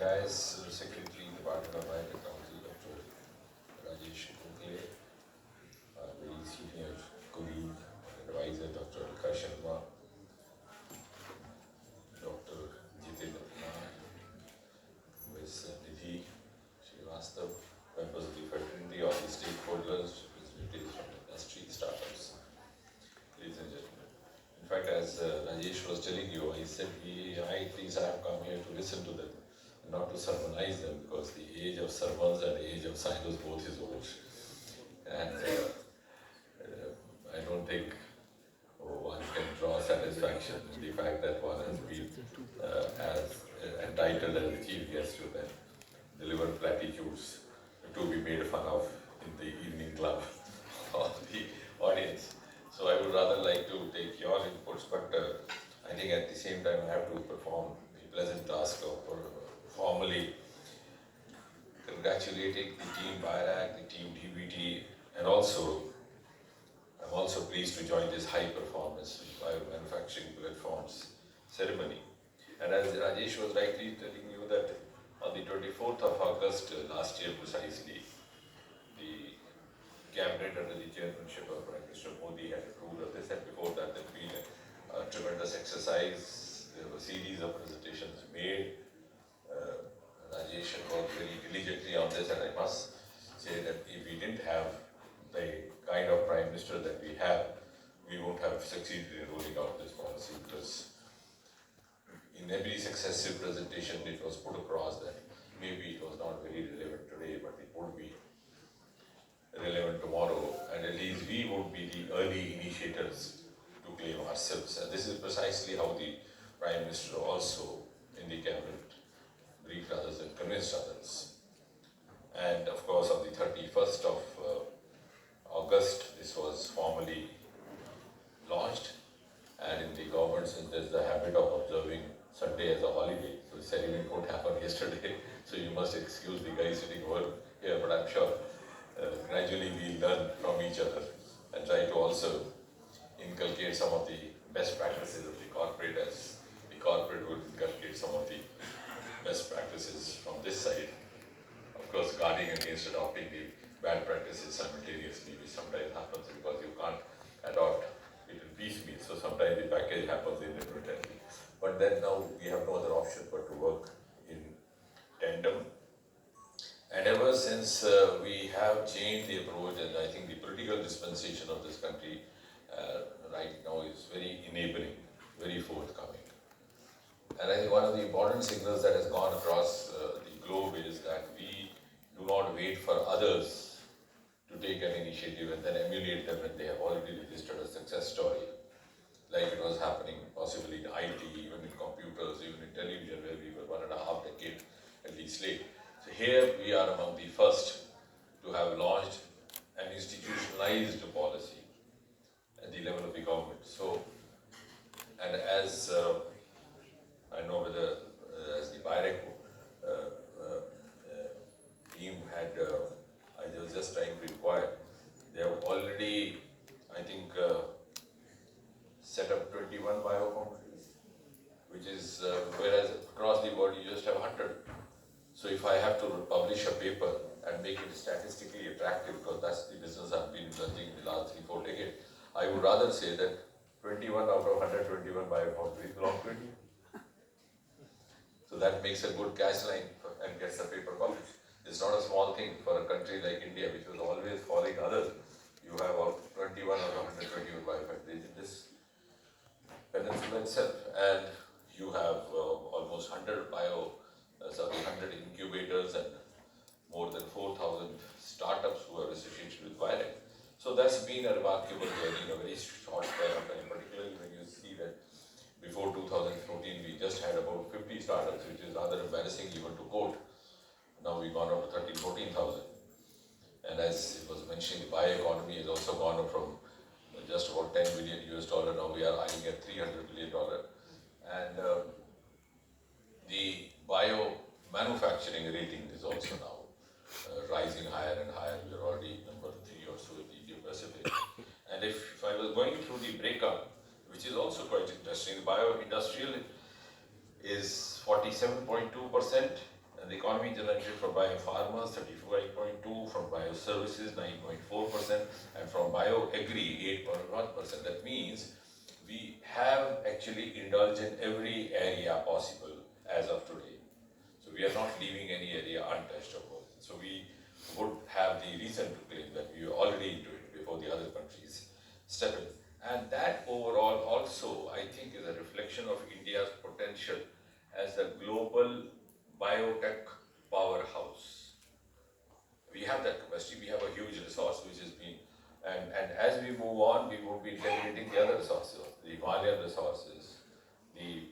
as Secretary, Department of Biotechnology, Dr. Rajesh Gokhale, our very senior colleague and advisor, Dr. Alka Sharma, Dr. Jitendra, Ms. Nidhi Srivastav, members of the fraternity, all the stakeholders, representatives from industry, startups, ladies and gentlemen. In fact, as Rajesh was telling you, I said, BIOE3s have come here to listen to them, not to sermonize them, because the age of sermons and the age of silos both is old. And I don't think one can draw satisfaction in the fact that one has been as entitled as the chief guest to then deliver platitudes to be made fun of in the evening club of the audience. So I would rather like to take your inputs, but I think at the same time I have to perform the pleasant task of formally congratulating the team BIRAC, the team DBT, and also I'm also pleased to join this high performance biomanufacturing platforms ceremony. And as Rajesh was rightly telling you that on the 24th of August last year precisely, the cabinet under the chairmanship of Prime Minister Modi had approved of this, and before that there had been a tremendous exercise. There were a series of presentations made. Rajesh had worked very diligently on this, and I must say that if we didn't have the kind of Prime Minister that we have, we won't have succeeded in rolling out this policy, because in every successive presentation it was put across that maybe it was not very relevant today, but it would be relevant tomorrow, and at least we would be the early initiators to claim ourselves. And this is precisely how the Prime Minister also in the cabinet briefed others and convinced others. And of course on the 31st of August this was formally launched, and in the government, since there's the habit of observing Sunday as a holiday, so the ceremony won't happen yesterday, so you must excuse the guys sitting over here, but I'm sure gradually we learn from each other and try to also inculcate some of the best practices of the corporate, as the corporate would inculcate some of the best practices from this side. Of course, guarding against adopting the bad practices simultaneously, which sometimes happens because you can't adopt it in piecemeal. So sometimes the package happens inadvertently. But then now we have no other option but to work in tandem. And ever since we have changed the approach, and I think the political dispensation of this country right now is very enabling, very forthcoming. And I think one of the important signals that has gone across the globe is that we do not wait for others to take an initiative and then emulate them when they have already registered a success story, like it was happening possibly in IT, even in computers, even in television, where we were 1.5 decades at least late. So here we are among the first to have launched an institutionalized policy at the level of the government. So, and as I know whether as the BIRAC team had, I was just trying to inquire, they have already, I think, set up 21 biofoundries, which is, whereas across the world you just have 100. So if I have to publish a paper and make it statistically attractive, because that's the business I've been indulging in the last 3-4 decades, I would rather say that 21 out of 121 biofoundries belong to India. So that makes a good cash line and gets the paper published. It's not a small thing for a country like India, which was always following others. You have 21 out of 121 biofactories in this peninsula itself, and you have almost 100 100 incubators and more than 4,000 startups who are associated with BIRAC. So that's been a remarkable journey in a very short span of time, particularly when you see that before 2014 we just had about 50 startups, which is rather embarrassing even to quote. Now we've gone up to 13,000-14,000. And as it was mentioned, the bioeconomy has also gone up from just about $10 billion US. Now we are eyeing at $300 billion. And the bio-manufacturing rating is also now rising higher and higher. We are already number 3 or so in the Indo-Pacific. And if I was going through the breakup, which is also quite interesting, the bio-industrial is 47.2%, the economy generated from bio-farmers 35.2%, from bio-services 9.4%, and from bio-agri 8.1%. That means we have actually indulged in every area possible as of today. So we are not leaving any area untouched of all. So we would have the reason to claim that we are already into it before the other countries step in. And that overall also, I think, is a reflection of India's potential as a global biotech powerhouse. We have that capacity, we have a huge resource which has been, and as we move on, we will be integrating the other resources, the Himalayan resources, the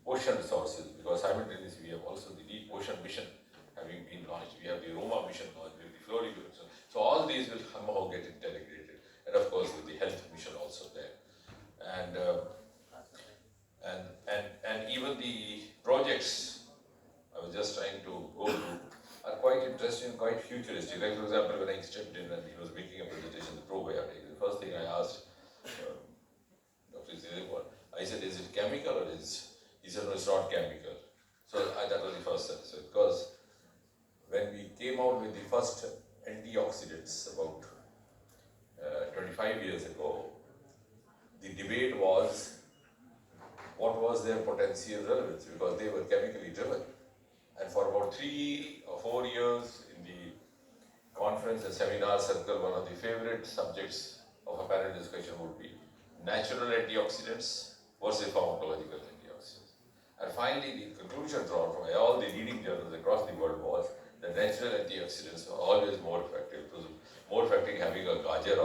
ocean resources, because simultaneously we have also the deep ocean mission having been launched. We have the Roma mission launched, we have the Florida mission. So all these will somehow get integrated, and of course with the health mission also there, and even the projects I was just trying to go through are quite interesting, quite futuristic. Like for example, when I stepped in and he was making a presentation, the probiotic, the first thing I asked Dr. Jitendra, I said, is it chemical or is? He said, no, it's not chemical. So that was the first answer, because when we came out with the first antioxidants about 25 years ago, the debate was what was their potential relevance, because they were chemically driven. And for about 3 or 4 years in the conference and seminar circle, one of the favorite subjects of apparent discussion would be natural antioxidants versus pharmacological antioxidants. And finally, the conclusion drawn from all the leading journals across the world was that natural antioxidants are always more effective. It was more effective having a gajar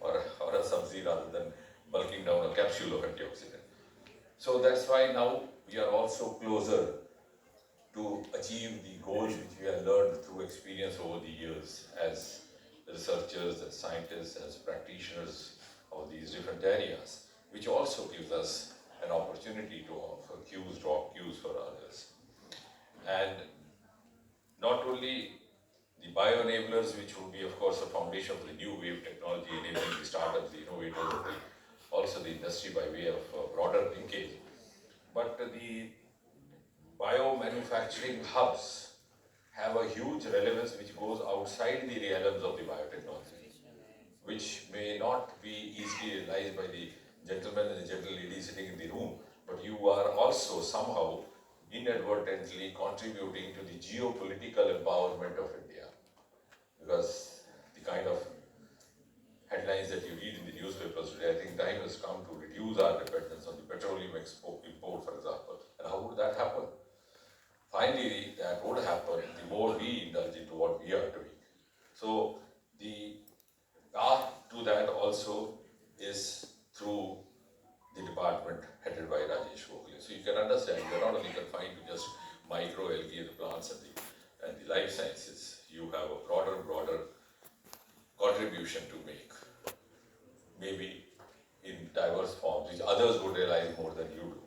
or a sabzi rather than bulking down a capsule of antioxidant. So that's why now we are also closer to achieve the goals which we have learned through experience over the years as researchers, as scientists, as practitioners of these different areas, which also gives us an opportunity to offer cues, drop cues for others. And not only the bio-enablers, which would be of course the foundation of the new wave technology, enabling the startups, the innovators, also the industry by way of broader linkage, but the biomanufacturing hubs have a huge relevance which goes outside the realms of the biotechnology, which may not be easily realized by the gentlemen and the gentle ladies sitting in the room, but you are also somehow inadvertently contributing to the geopolitical empowerment of India, because the kind of headlines that you read in the newspapers today, I think time has come to reduce our dependence on the petroleum import, for example. And how would that happen? Finally, that would happen the more we indulge into what we are doing. So the path to that also is through the department headed by Rajesh Gokhale. So you can understand, you're not only confined to just microalgae, the plants and the life sciences. You have a broader contribution to make, maybe in diverse forms, which others would realize more than you do.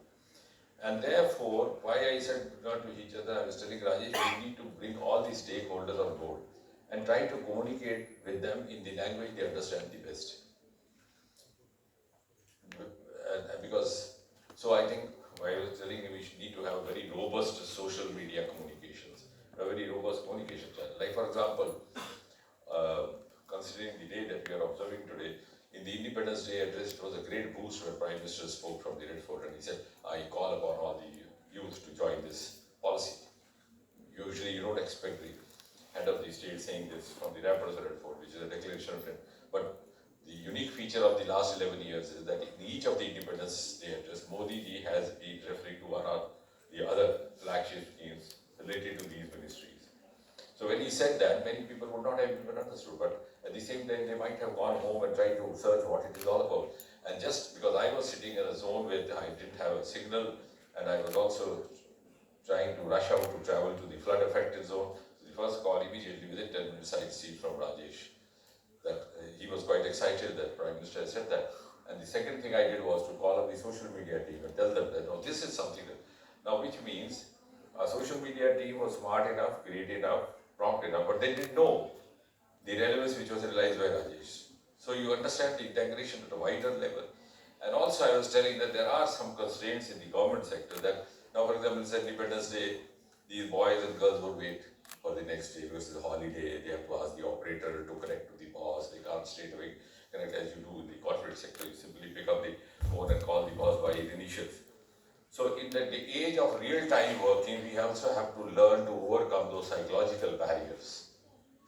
And therefore, why I said not to each other, I was telling Rajesh, we need to bring all the stakeholders on board and try to communicate with them in the language they understand the best. And because, so I think, I was telling you, we need to have a very robust social media communications, a very robust communication channel. Like for example, considering the day that we are observing today, in the Independence Day address, it was a great boost when Prime Minister spoke from the Red Fort and he said, I call upon all the youth to join this policy. Usually you don't expect the head of the state saying this from the Rampart of the Red Fort, which is a declaration of it. But the unique feature of the last 11 years is that in each of the Independence Day address, Modi ji has been referring to one or the other flagship schemes related to these ministries. So when he said that, many people would not have even understood, but at the same time, they might have gone home and tried to search what it is all about. And just because I was sitting in a zone where I didn't have a signal, and I was also trying to rush out to travel to the flood-affected zone, so the first call immediately within 10 minutes I received from Rajesh that he was quite excited that Prime Minister had said that. And the second thing I did was to call up the social media team and tell them that, no, this is something that, now which means our social media team was smart enough, great enough, prompt enough, but they didn't know the relevance which was realized by Rajesh. So you understand the integration at a wider level. And also I was telling that there are some constraints in the government sector that, now for example, it's Independence Day, these boys and girls would wait for the next day because it's a holiday. They have to ask the operator to connect to the boss. They can't straight away connect as you do in the corporate sector. You simply pick up the phone and call the boss by his initials. So in the age of real-time working, we also have to learn to overcome those psychological barriers.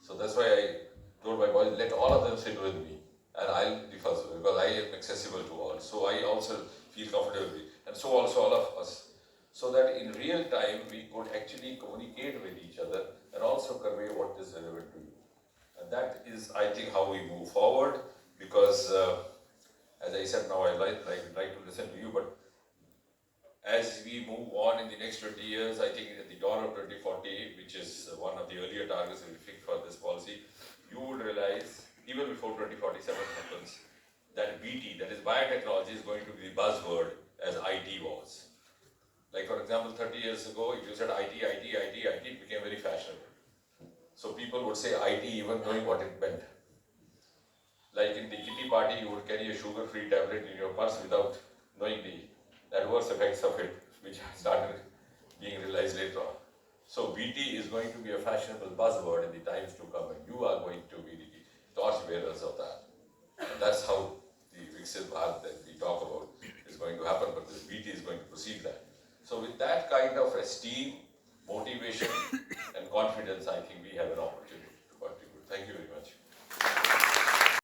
So that's why I told my boys, let all of them sit with me, and I'll be first because I am accessible to all. So I also feel comfortable, and so also all of us. So that in real time we could actually communicate with each other and also convey what is relevant to you. And that is, I think, how we move forward. Because as I said, now I like to listen to you, but as we move on in the next 20 years, I think at the dawn of 2040, which is one of the earlier targets we fixed for this policy, you would realize, even before 2047 happens, that BT, that is biotechnology, is going to be the buzzword as IT was. Like for example, 30 years ago, if you said IT, it became very fashionable. So people would say IT even knowing what it meant. Like in the kitty party, you would carry a sugar-free tablet in your purse without knowing the adverse effects of it, which started being realized later on. So BT is going to be a fashionable buzzword in the times to come, and you are going to be the torch bearers of that. And that's how the Viksit Bharat that we talk about is going to happen, but this BT is going to precede that. So with that kind of esteem, motivation, and confidence, I think we have an opportunity.